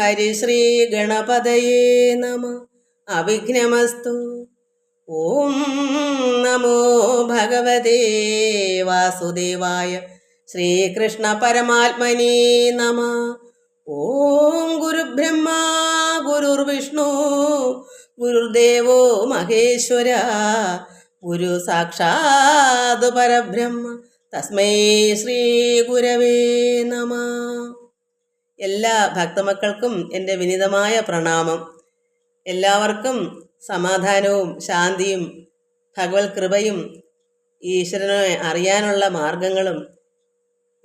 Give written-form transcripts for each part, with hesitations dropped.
ഹരിശ്രീ ഗണപതയേ നമ. അവിഘ്നമസ്തു. ഓം നമോ ഭഗവതേ വാസുദേവായ. ശ്രീകൃഷ്ണ പരമാത്മനേ നമ. ഓം ഗുരുബ്രഹ്മ ഗുരുർവിഷ്ണു ഗുരുദേവോ മഹേശ്വര. ഗുരു സാക്ഷാത് പരബ്രഹ്മ തസ്മൈ ശ്രീ ഗുരവേ നമ. എല്ലാ ഭക്തമക്കൾക്കും എൻ്റെ വിനീതമായ പ്രണാമം. എല്ലാവർക്കും സമാധാനവും ശാന്തിയും ഭഗവത് കൃപയും ഈശ്വരനെ അറിയാനുള്ള മാർഗങ്ങളും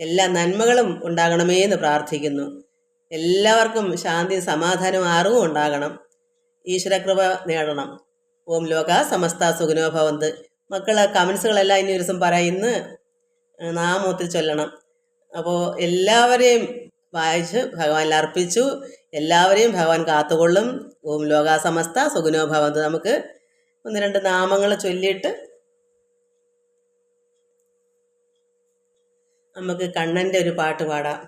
എല്ലാ നന്മകളും ഉണ്ടാകണമേ എന്ന് പ്രാർത്ഥിക്കുന്നു. എല്ലാവർക്കും ശാന്തി സമാധാനവും അറിവും ഉണ്ടാകണം. ഈശ്വരകൃപ നേടണം. ഓം ലോക സമസ്ത സുഖിനോ ഭവന്ത്. മക്കളെ കമൻസുകളെല്ലാം ഇനി ഒരു ദിവസം പറയുന്ന നാമത്തിൽ ചൊല്ലണം. അപ്പോൾ എല്ലാവരെയും വായിച്ച് ഭഗവാനിൽ അർപ്പിച്ചു. എല്ലാവരെയും ഭഗവാൻ കാത്തുകൊള്ളും. ഓം ലോക സമസ്ത സുഖിനോ ഭവന്ത്. നമുക്ക് ഒന്ന് രണ്ട് നാമങ്ങൾ ചൊല്ലിയിട്ട് നമുക്ക് കണ്ണൻ്റെ ഒരു പാട്ട് പാടാം.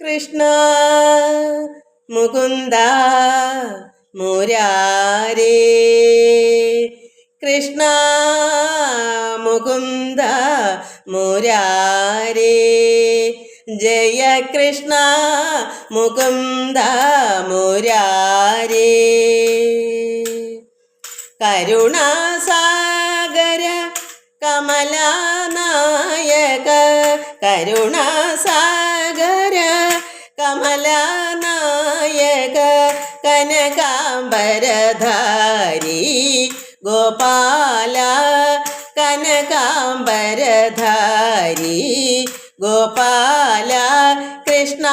കൃഷ്ണ മുകുന്ദ മുരാരേ, കൃഷ്ണ മുകുന്ദ മുരാരേ, ജയ കൃഷ്ണ മുകുന്ദ മുരാരേ. കരുണാസാഗര കമലനായക, കരുണാസാഗര കമലനായക, കനകാംബരധാരി ഗോപാല, കനകാംബരധാരി ഗോപാല, കൃഷ്ണ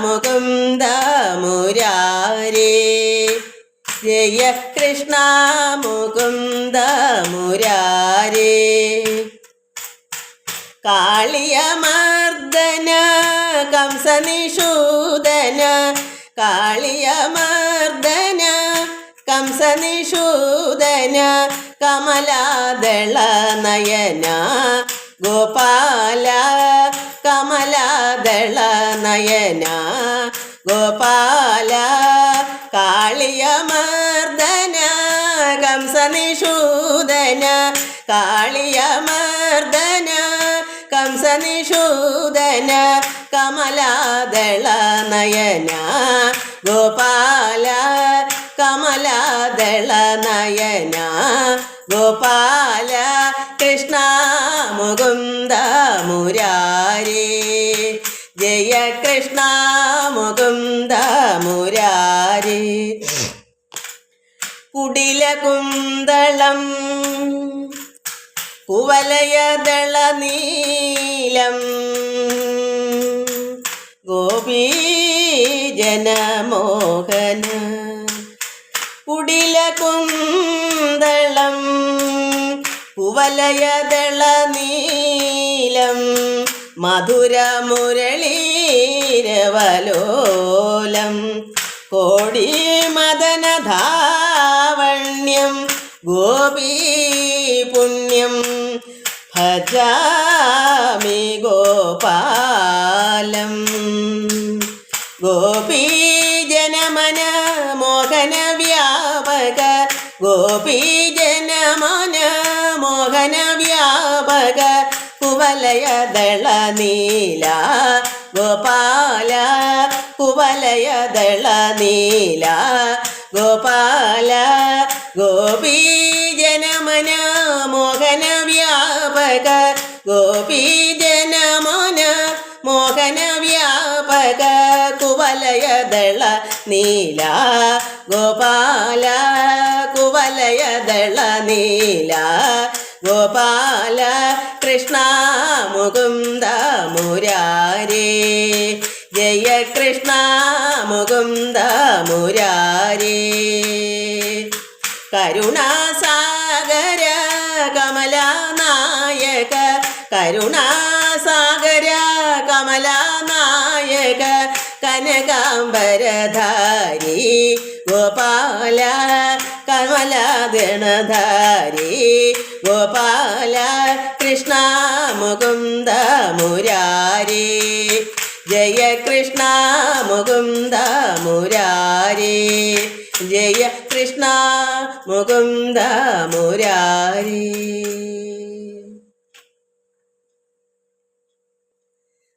മുകുന്ദ മുരാരേ, ജയ കൃഷ്ണ മുകുന്ദ മുരാരേ. കാളിയമർദ്ദന കംസനിഷൂദന, കാളിയമർദ്ദന കംസനിഷൂദന, കമലാദള നയന ഗോപാല, കമലാദള നയന ഗോപാല. കാളിയമർദ്ദന കംസനിഷൂദന, കാളിയമർദ്ദന കംസനിഷൂദന, കമലാദള നയന ഗോപാല, കമലാദള നയന ഗോപാല, കൃഷ്ണ മുകുന്ദ മുരാരേ, ജയ കൃഷ്ണ മുകുന്ദ മുരാരേ. കുടിലകുന്തളം കുവലയദള നീലം, ഗോപീജനമോഹന, കുടിലകുന്തളം കുവലയദള നീലം, മധുരമുരളീരവലോലം, കോടി മദനധാവണ്യം, ഗോപീ പുണ്യം ഭജാമി ഗോപാലം. ഗോപീജനമന മോഹന വ്യാപക, ഗോപീജനമന മോഹന വ്യാപക, കുവലയദള നീല ഗോപാല, കുവലയദള നീല ഗോപാല, ഗോപീജനമന മോഹന വ്യാപക, ഗോപീജനമന മോഹന വ്യാപക, കുവലയദള നീല ഗോപാല, കുവലയദള നീല ഗോപാല, കൃഷ്ണ മുകുന്ദ മുരാരേ, ജയ കൃഷ്ണ മുകുന്ദ മുരാരേ. കരുണാസാഗര കമലനായക, കരുണാസാഗര കമലനായക, കനകാംബരധാരി ഗോപാല, കമലഗണധാരി ഗോപാല, കൃഷ്ണ മുകുന്ദ മുരാരേ, ജയ കൃഷ്ണ മുകുന്ദ മുരാരേ ജയ കൃഷ്ണ മുകുന്ദ മുരാരേ.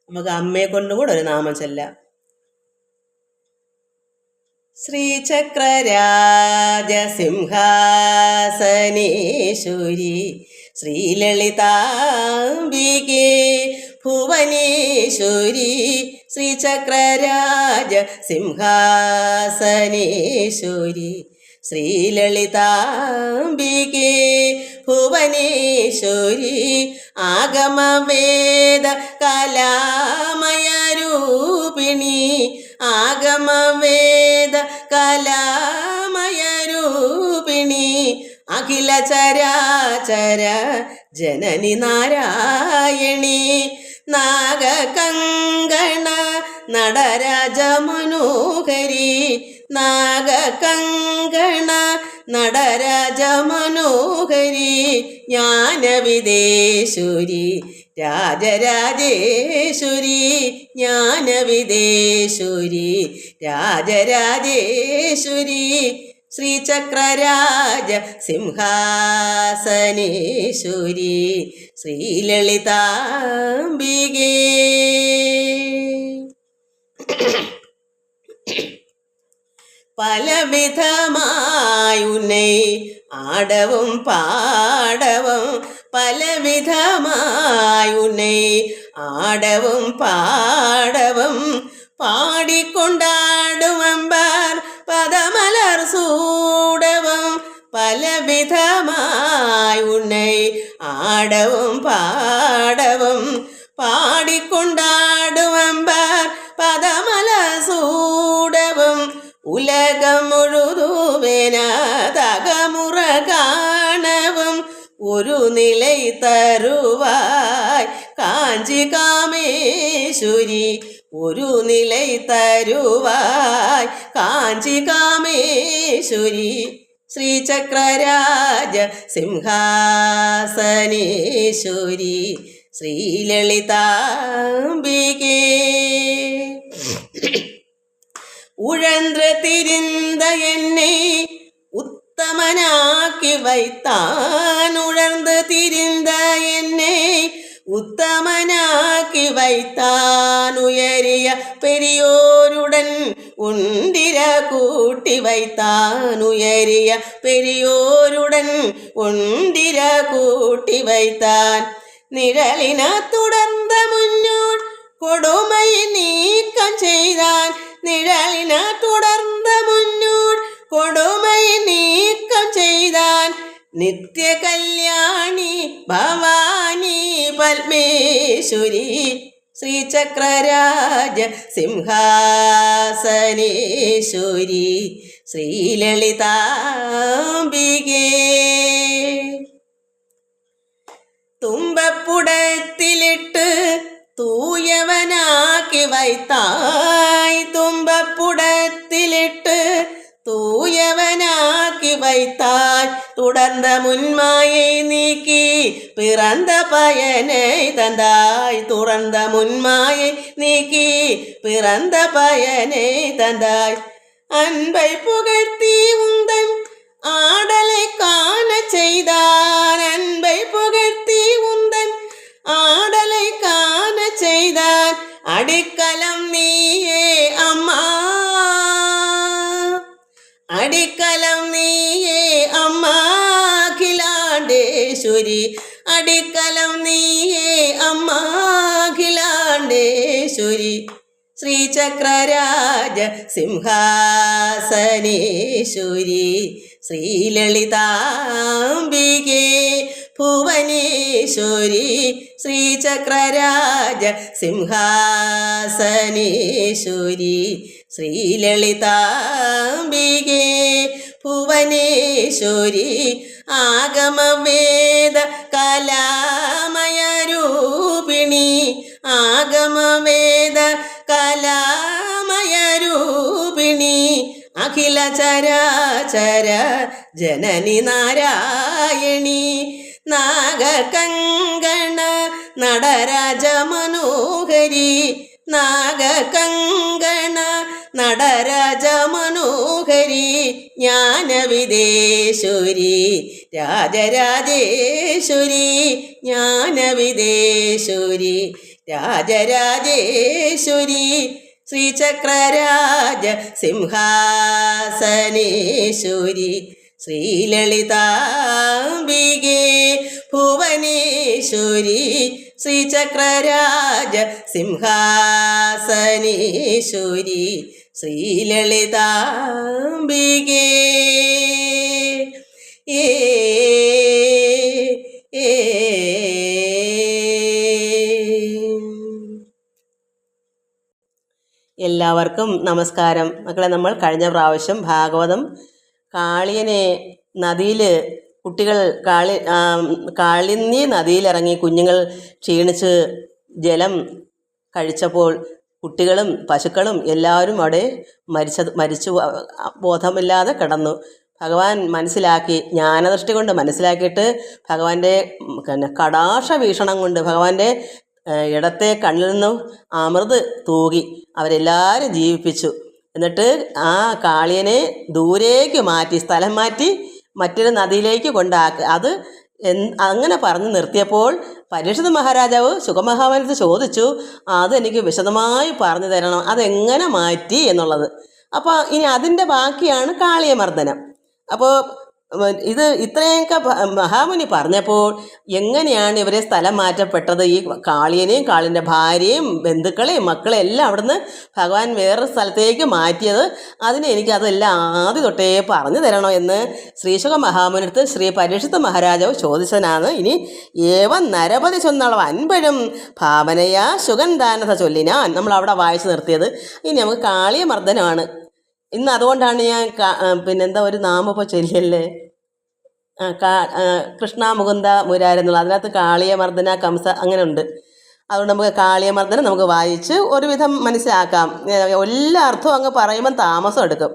നമുക്ക് അമ്മയെ കൊണ്ടും കൂടെ ഒരു നാമം ചൊല്ലാം. ശ്രീചക്രരാജസിംഹാസനേശ്വരി ശ്രീലളിതാംബികേ ഭുവനേശ്വരി ശ്രീചക്രരാജസിംഹാസനേശ്വരി ശ്രീലളിതാംബികേ ഭുവനേശ്വരി ആഗമവേദ കലാമയരൂപിണി ആഗമവേദ കലാമയരൂപിണി അഖില ചരാചര ജനനി നാരായണി നാഗകങ്കണ നടരാജ മനോഹരി നാഗകങ്കണ നടരാജ മനോഹരി ജ്ഞാനവിദേശ്വരി രാജരാജേശ്വരി ജ്ഞാനവിദേശ്വരി രാജരാജേശ്വരി ശ്രീചക്രരാജ സിംഹാസനേശ്വരി ശ്രീലളിതാംബികേ. പലവിധമായുന്നേ ആടവും പാടവും പലവിധമായുന്നേ ആടവും പാടവും പാടിക്കൊണ്ടാടുവമ്പാർ പദമലർ സൂടവും പലവിധമായുന്നേ ആടവും പാടവും പാടിക്കൊണ്ടാടുവമ്പാർ പദമലർ സൂടവും ഉലകം മുഴുതുവേന തകമുറ കാണവും ഒരു നിലൈ തരുവായ് കാഞ്ചി കാമേശ്വരി ഒരു നിലൈ തരുവായ് കാഞ്ചി കാമേശ്വരി ശ്രീചക്രരാജ സിംഹാസനേശ്വരി ശ്രീലളിതാംബികേ. ഉഴന്ത്ര തിരിന്ത എന്നെ ഉത്തമനാക്കി വൈത്താൻ ഉഴർന്ന് തിരിന്ത എന്നെ ഉത്തമനാക്കി വൈത്താൻ ഉയരിയ പെരിയോരുടൻ ഉണ്ടിര കൂട്ടി വൈത്താൻ ഉയരിയ പെരിയോരുടൻ ഉണ്ടിര കൂട്ടി വൈത്താൻ നിഴലിന തുടർന്ന മുന്നോൾ കൊടുമൈ നീക്കം ചെയ്താൻ നിഴലിന തുടർന്ന മുന്നോൾ കൊടുമൈ നീക്കം ചെയ്താൻ നിത്യ കല്യാണി ഭവാനി പത്മേശ്വരി ശ്രീചക്രരാജ സിംഹാസനേശ്വരി ശ്രീലളിതാംബികേ. തുമ്പപ്പുടത്തിലിട്ട് തൂയവനാക്കി വൈത്തായ് തുമ്പപ്പുടത്തിലിട്ട് തൂയവനാക്കി വൈത്തായ് തുടർന്ന മുന്മാயை നീക്കി പിറந்த பயனை தந்தாய் துறந்த முன்மாயை நீக்கி பிறந்த பயனை தந்தாய் அன்பை புகழ்த்தி உந்தன் ஆடலை காண செய்தான் அன்பை புகழ்த்தி உந்தன் ஆடலை காண செய்தான் அடிக்கலம் நீயே அம்மா அடிக்கலம் நீயே அம்மா அகிலாண்டேஸ்வரி அடிக்கலம் நீயே அம்மா அகிலாண்டேஸ்வரி ശ്രീചക്രരാജ സിംഹാസനേശ്വരി ശ്രീലളിതാംബികേ ഭുവനേശ്വരി ശ്രീചക്രരാജ സിംഹാസനേശ്വരി ശ്രീലളിതാംബികേ ഭുവനേശ്വരി ആഗമവേദ കലാമയരൂപിണി ആഗമവേദ കലാമയരൂപിണി അഖില ചരാചര ജനനി നാരായണി നാഗകങ്കണ നടരാജ മനോഹരി നാഗകങ്കണ നടരാജ മനോഹരി ജ്ഞാനവിദേശുരി രാജരാജേശ്വരി ജ്ഞാനവിദേശുരി രാജരാജേശ്വരി ശ്രീചക്രരാജ സിംഹാസനേശ്വരി ശ്രീലളിതാംബികേ ഭുവനേശ്വരി ശ്രീചക്രരാജ സിംഹാസനേശ്വരി ശ്രീലളിതാംബികേ ഏ ഏ എല്ലാവർക്കും നമസ്കാരം മക്കളെ. നമ്മൾ കഴിഞ്ഞ പ്രാവശ്യം ഭാഗവതം കാളിയനെ നദിയിൽ കുട്ടികൾ കാളിന്നി നദിയിലിറങ്ങി കുഞ്ഞുങ്ങൾ ക്ഷീണിച്ച് ജലം കഴിച്ചപ്പോൾ കുട്ടികളും പശുക്കളും എല്ലാവരും അവിടെ മരിച്ചു ബോധമില്ലാതെ കിടന്നു. ഭഗവാൻ മനസ്സിലാക്കി, ജ്ഞാനദൃഷ്ടി കൊണ്ട് മനസ്സിലാക്കിയിട്ട് ഭഗവാന്റെ കടാക്ഷ വീക്ഷണം കൊണ്ട് ഭഗവാന്റെ ഇടത്തെ കണ്ണിൽ നിന്നും അമൃത് തൂകി അവരെല്ലാവരും ജീവിപ്പിച്ചു. എന്നിട്ട് ആ കാളിയനെ ദൂരേക്ക് മാറ്റി, സ്ഥലം മാറ്റി മറ്റൊരു നദിയിലേക്ക് കൊണ്ടാക്കി. അത് അങ്ങനെ പറഞ്ഞു നിർത്തിയപ്പോൾ പരീക്ഷിത് മഹാരാജാവ് ശുകമഹാമുനിയോട് ചോദിച്ചു, അതെനിക്ക് വിശദമായി പറഞ്ഞു തരണം, അതെങ്ങനെ മാറ്റി എന്നുള്ളത്. അപ്പോൾ ഇനി അതിൻ്റെ ബാക്കിയാണ് കാളിയമർദ്ദനം. അപ്പോൾ ഇത് ഇത്രയൊക്കെ മഹാമുനി പറഞ്ഞപ്പോൾ എങ്ങനെയാണ് ഇവരെ സ്ഥലം മാറ്റപ്പെട്ടത്? ഈ കാളിയനെയും കാളിൻ്റെ ഭാര്യയും ബന്ധുക്കളെയും മക്കളെയും എല്ലാം അവിടുന്ന് ഭഗവാൻ വേറൊരു സ്ഥലത്തേക്ക് മാറ്റിയത്, അതിന് എനിക്കതെല്ലാം ആദ്യം തൊട്ടേ പറഞ്ഞു തരണോ എന്ന് ശ്രീശുക മഹാമുനിയടുത്ത് ശ്രീ പരീക്ഷിത് മഹാരാജാവ് ചോദിച്ചതിനാണ് ഇനി ഏവം നരപതി ചൊന്നളവ് അൻപഴും ഭാവനയാ സുഗന്ധാനത ചൊല്ലിനാൻ നമ്മൾ അവിടെ വായിച്ചു നിർത്തിയത്. ഇനി നമുക്ക് കാളിയമർദ്ദനമാണ് ഇന്ന്. അതുകൊണ്ടാണ് ഞാൻ പിന്നെന്താ ഒരു നാമപ്പോൾ ചൊല്ലിയല്ലേ, കൃഷ്ണ മുകുന്ദ മുരാരെന്നുള്ള, അതിനകത്ത് കാളിയമർദ്ദന കംസ അങ്ങനെ ഉണ്ട്. അതുകൊണ്ട് നമുക്ക് കാളിയമർദ്ദനം നമുക്ക് വായിച്ച് ഒരുവിധം മനസ്സിലാക്കാം. എല്ലാ അർത്ഥവും അങ്ങ് പറയുമ്പം താമസം എടുക്കും.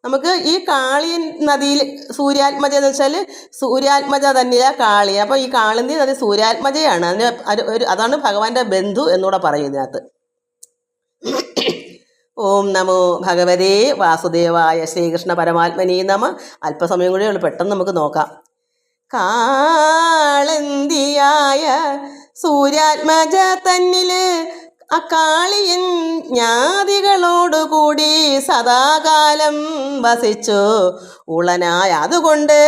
നമുക്ക് ഈ കാളിയൻ നദിയിൽ സൂര്യാത്മജ എന്ന് വെച്ചാൽ സൂര്യാത്മജ തന്നെയാണ് കാളി. അപ്പോൾ ഈ കാളിന്തി നദി സൂര്യാത്മജയാണ്. അതാണ് ഭഗവാന്റെ ബന്ധു എന്നൂടെ പറയും ഇതിനകത്ത്. ഓം നമോ ഭഗവതേ വാസുദേവായ ശ്രീകൃഷ്ണ പരമാത്മനീ നമ. അല്പസമയം കൂടെ ഉള്ളു, പെട്ടെന്ന് നമുക്ക് നോക്കാം. കാളന്തിയായ സൂര്യാത്മജ തന്നില് അക്കാളിയൻ ജ്ഞാതികളോടുകൂടി സദാകാലം വസിച്ചു ഉളനായ. അതുകൊണ്ട്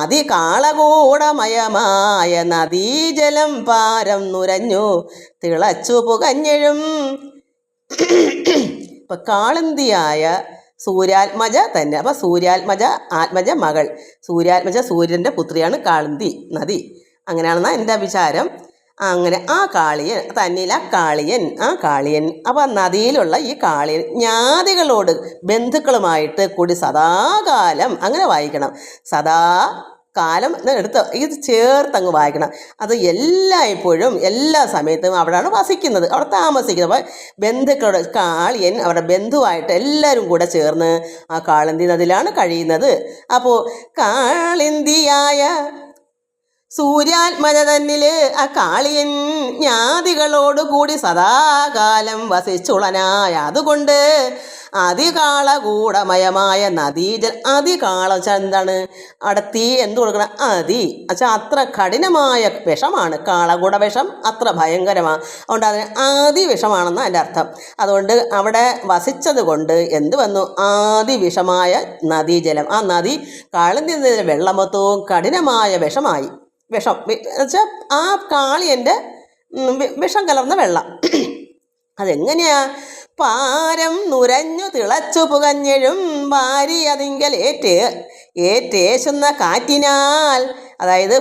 അതികാളകൂടമയമായ നദീജലം പാരം നുരഞ്ഞു തിളച്ചു പുകഞ്ഞഴും. ഇപ്പം കാളന്തിയായ സൂര്യാത്മജ തന്നെ. അപ്പം ആത്മജ മകൾ, സൂര്യാത്മജ സൂര്യൻ്റെ പുത്രിയാണ് കാളന്തി നദി. അങ്ങനെയാണെന്നാണ് എൻ്റെ വിചാരം. അങ്ങനെ ആ കാളിയൻ തന്നിൽ ആ കാളിയൻ അപ്പം നദിയിലുള്ള ഈ കാളിയൻ ജ്ഞാതികളോട് ബന്ധുക്കളുമായിട്ട് കൂടി സദാകാലം, അങ്ങനെ വായിക്കണം, സദാ കാലം എടുത്ത് ഇത് ചേർത്തങ്ങ് വായിക്കണം. അത് എല്ലായ്പ്പോഴും എല്ലാ സമയത്തും അവിടെയാണ് വസിക്കുന്നത്, അവിടെ താമസിക്കുന്നത്. അപ്പോൾ ബന്ധുക്കളുടെ കാളിയൻ അവരുടെ ബന്ധുവായിട്ട് എല്ലാവരും കൂടെ ചേർന്ന് ആ കാളിന്തി നദിയിലാണ് കഴിയുന്നത്. അപ്പോൾ കാളിന്തിയായ സൂര്യാത്മജ തന്നിൽ ആ കാളിയൻ ജ്ഞാതികളോടുകൂടി സദാകാലം വസിച്ചുളനായ. അതുകൊണ്ട് അതികാളകൂടമയമായ നദീജൽ, അതികാളം വെച്ചാൽ എന്താണ്, അടത്തി എന്ത് കൊടുക്കണം, വെച്ചാൽ അത്ര കഠിനമായ വിഷമാണ് കാളകൂട വിഷം, അത്ര ഭയങ്കരമാണ്. അതുകൊണ്ട് അതിന് അതിവിഷമാണെന്ന് അതിൻ്റെ അർത്ഥം. അതുകൊണ്ട് അവിടെ വസിച്ചത് കൊണ്ട് എന്ത് വന്നു, അതിവിഷമായ നദീജലം. ആ നദി കാളിന്തി വെള്ളമൊത്തവും കഠിനമായ വിഷമായി. വിഷം എന്നുവെച്ചാൽ ആ കാളിയൻ്റെ വിഷം കലർന്ന വെള്ളം. അതെങ്ങനെയാ? പാരം നുരഞ്ഞു തിളച്ചു പുകഞ്ഞഴും വാരി അതിങ്കൽ ഏറ്റേശുന്ന കാറ്റിനാൽ. അതായത്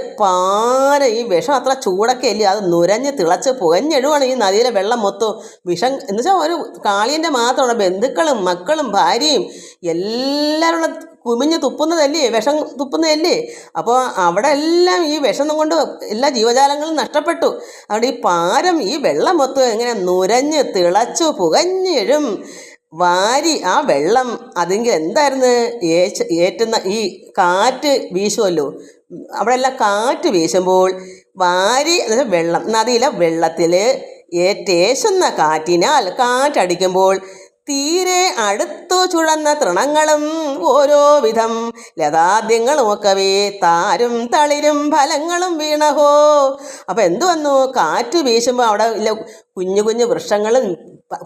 ഈ വിഷം അത്ര ചൂടൊക്കെ അല്ലേ, അത് നുരഞ്ഞ് തിളച്ച് പുകഞ്ഞെഴുവാണ് ഈ നദിയിലെ വെള്ളം മൊത്തം വിഷം. എന്ന് വെച്ചാൽ ഒരു കാളിയൻ്റെ മാത്രമാണ് ബന്ധുക്കളും മക്കളും ഭാര്യയും എല്ലാവരും കുമിഞ്ഞ് തുപ്പുന്നതല്ലേ, വിഷം തുപ്പുന്നതല്ലേ. അപ്പോൾ അവിടെ എല്ലാം ഈ വിഷം കൊണ്ട് എല്ലാ ജീവജാലങ്ങളും നഷ്ടപ്പെട്ടു. അതുകൊണ്ട് ഈ പാരം ഈ വെള്ളം മൊത്തം എങ്ങനെ നുരഞ്ഞ് തിളച്ചു പുകഞ്ഞെഴും വാരി ആ വെള്ളം. അതെങ്കിൽ എന്തായിരുന്നു, ഏറ്റുന്ന ഈ കാറ്റ് വീശുമല്ലോ, അവിടെ എല്ലാം കാറ്റ് വീശുമ്പോൾ വാരി, വെള്ളം നദിയിലെ വെള്ളത്തിൽ ഏറ്റേശുന്ന കാറ്റിനാൽ കാറ്റടിക്കുമ്പോൾ തീരെ അടുത്തു ചുഴന്ന തൃണങ്ങളും ഓരോ വിധം ലതാദ്യങ്ങളും ഒക്കവേ താരും തളിരും ഫലങ്ങളും വീണഹോ. അപ്പം എന്തു വന്നു? കാറ്റ് വീശുമ്പോൾ അവിടെ കുഞ്ഞു കുഞ്ഞു വൃക്ഷങ്ങളും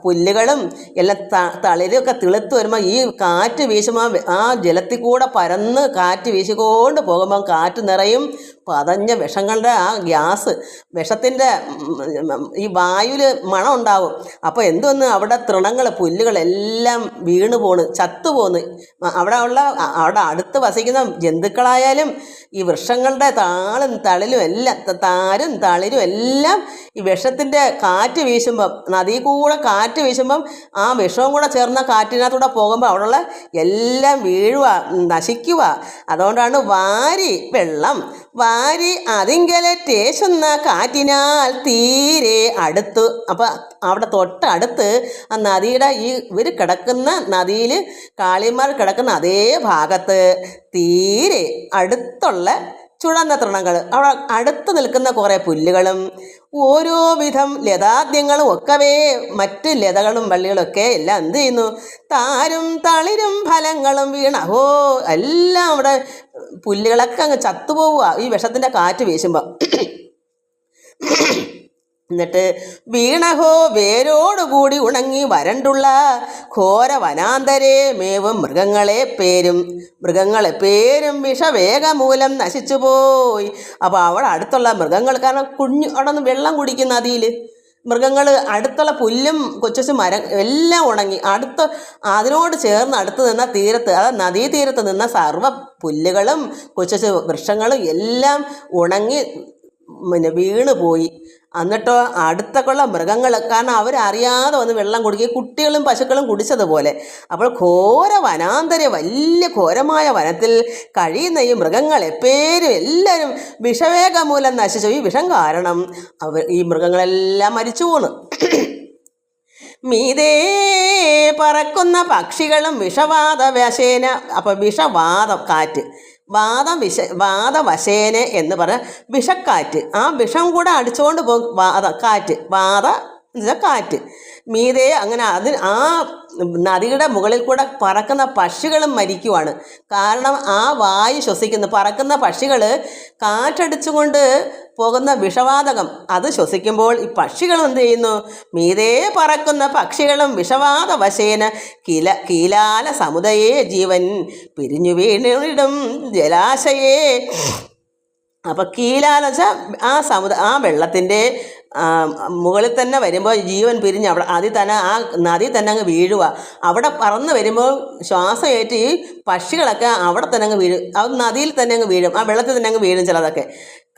പുല്ലുകളും എല്ലാം തളിരൊക്കെ തിളുത്ത് വരുമ്പോൾ ഈ കാറ്റ് വീശുമ്പോൾ ആ ജലത്തിൽ കൂടെ പരന്ന് കാറ്റ് വീശിക്കൊണ്ട് പോകുമ്പം കാറ്റ് നിറയും പതഞ്ഞ വിഷങ്ങളുടെ ആ ഗ്യാസ് വിഷത്തിൻ്റെ ഈ വായുവിൽ മണം ഉണ്ടാവും. അപ്പോൾ എന്തോന്ന് അവിടെ തൃണങ്ങൾ പുല്ലുകളെല്ലാം വീണ് പോണ്, ചത്തുപോന്ന്. അവിടെ അടുത്ത് വസിക്കുന്ന ജന്തുക്കളായാലും ഈ വൃക്ഷങ്ങളുടെ തളിരും എല്ലാം താരും തളിരും എല്ലാം ഈ വിഷത്തിൻ്റെ കാറ്റ് വീശുമ്പം നദി കൂടെ കാറ്റ് വീശുമ്പം ആ വിഷവും കൂടെ ചേർന്ന കാറ്റിനകത്തൂടെ പോകുമ്പോൾ അവിടെയുള്ള എല്ലാം വീഴുക, നശിക്കുക. അതുകൊണ്ടാണ് വാരി വെള്ളം വാരി അതിങ്കലേറ്റേശുന്ന കാറ്റിനാൽ തീരെ അടുത്ത്. അപ്പം അവിടെ തൊട്ടടുത്ത് ആ നദിയുടെ ഇവർ കിടക്കുന്ന നദിയിൽ കാളിമാർ കിടക്കുന്ന അതേ ഭാഗത്ത് തീരെ അടുത്തുള്ള ചുഴന്ന തൃണങ്ങൾ, അവിടെ അടുത്ത് നിൽക്കുന്ന കുറേ പുല്ലുകളും ഓരോ വിധം ലതാദ്യങ്ങളും ഒക്കവേ മറ്റ് ലതകളും വള്ളികളൊക്കെ എല്ലാം എന്ത് ചെയ്യുന്നു? താരും തളിരും ഫലങ്ങളും വീണഹോ. എല്ലാം അവിടെ പുല്ലുകളൊക്കെ അങ്ങ് ചത്തുപോവുക ഈ വിഷത്തിൻ്റെ കാറ്റ് വീശുമ്പോൾ. എന്നിട്ട് വീണഹോ വേരോടുകൂടി ഉണങ്ങി വരണ്ടുള്ള ഘോര വനാന്തരെ മേവും മൃഗങ്ങളെ പേരും വിഷവേഗമൂലം നശിച്ചു പോയി. അപ്പോൾ അവിടെ അടുത്തുള്ള മൃഗങ്ങൾ, കാരണം അവിടെ നിന്ന് വെള്ളം കുടിക്കും നദിയിൽ മൃഗങ്ങൾ, അടുത്തുള്ള പുല്ലും കൊച്ചു മരം എല്ലാം ഉണങ്ങി. അതിനോട് ചേർന്ന് അടുത്ത് നിന്ന തീരത്ത്, അതായത് നദീതീരത്ത് നിന്ന സർവ്വ പുല്ലുകളും കൊച്ചു വൃക്ഷങ്ങളും എല്ലാം ഉണങ്ങി വീണ് പോയി. എന്നിട്ടോ അടുത്തൊക്കെയുള്ള മൃഗങ്ങൾ, കാരണം അവരറിയാതെ വന്ന് വെള്ളം കുടിക്കുക, കുട്ടികളും പശുക്കളും കുടിച്ചതുപോലെ. അപ്പോൾ ഘോര വനാന്തര വലിയ ഘോരമായ വനത്തിൽ കഴിയുന്ന ഈ മൃഗങ്ങൾ എല്ലാവരും വിഷവേഗം മൂലം നശിച്ചു. ഈ വിഷം കാരണം ഈ മൃഗങ്ങളെല്ലാം മരിച്ചു പോണ്. മീതേ പറക്കുന്ന പക്ഷികളും വിഷവാദവശേന. അപ്പം വിഷവാദം കാറ്റ്, വാദവശേന എന്ന് പറഞ്ഞാൽ വിഷക്കാറ്റ്, ആ വിഷം കൂടെ അടിച്ചുകൊണ്ട് പോകും കാറ്റ്, കാറ്റ്. മീതെ അങ്ങനെ ആ നദിയുടെ മുകളിൽ കൂടെ പറക്കുന്ന പക്ഷികളും മരിക്കുവാണ്. കാരണം ആ വായു ശ്വസിക്കുന്നു. പറക്കുന്ന പക്ഷികൾ കാറ്റടിച്ചുകൊണ്ട് പോകുന്ന വിഷവാതകം അത് ശ്വസിക്കുമ്പോൾ ഈ പക്ഷികൾ എന്ത് ചെയ്യുന്നു? മീതേ പറക്കുന്ന പക്ഷികളും വിഷവാദവശേന കീലാല സമുദയേ ജീവൻ പിരിഞ്ഞു വീണിടും ജലാശയേ. അപ്പം കീലാല ആ വെള്ളത്തിൻ്റെ മുകളിൽ തന്നെ വരുമ്പോൾ ജീവൻ പിരിഞ്ഞ് ആ നദി തന്നെ അങ്ങ് വീഴുക. അവിടെ പറന്ന് വരുമ്പോൾ ശ്വാസം ഏറ്റ് ഈ പക്ഷികളൊക്കെ അവിടെ തന്നെ അങ്ങ് വീഴും, അത് നദിയിൽ തന്നെ അങ്ങ് വീഴും, ആ വെള്ളത്തിൽ തന്നെ അങ്ങ് വീഴും ചിലതൊക്കെ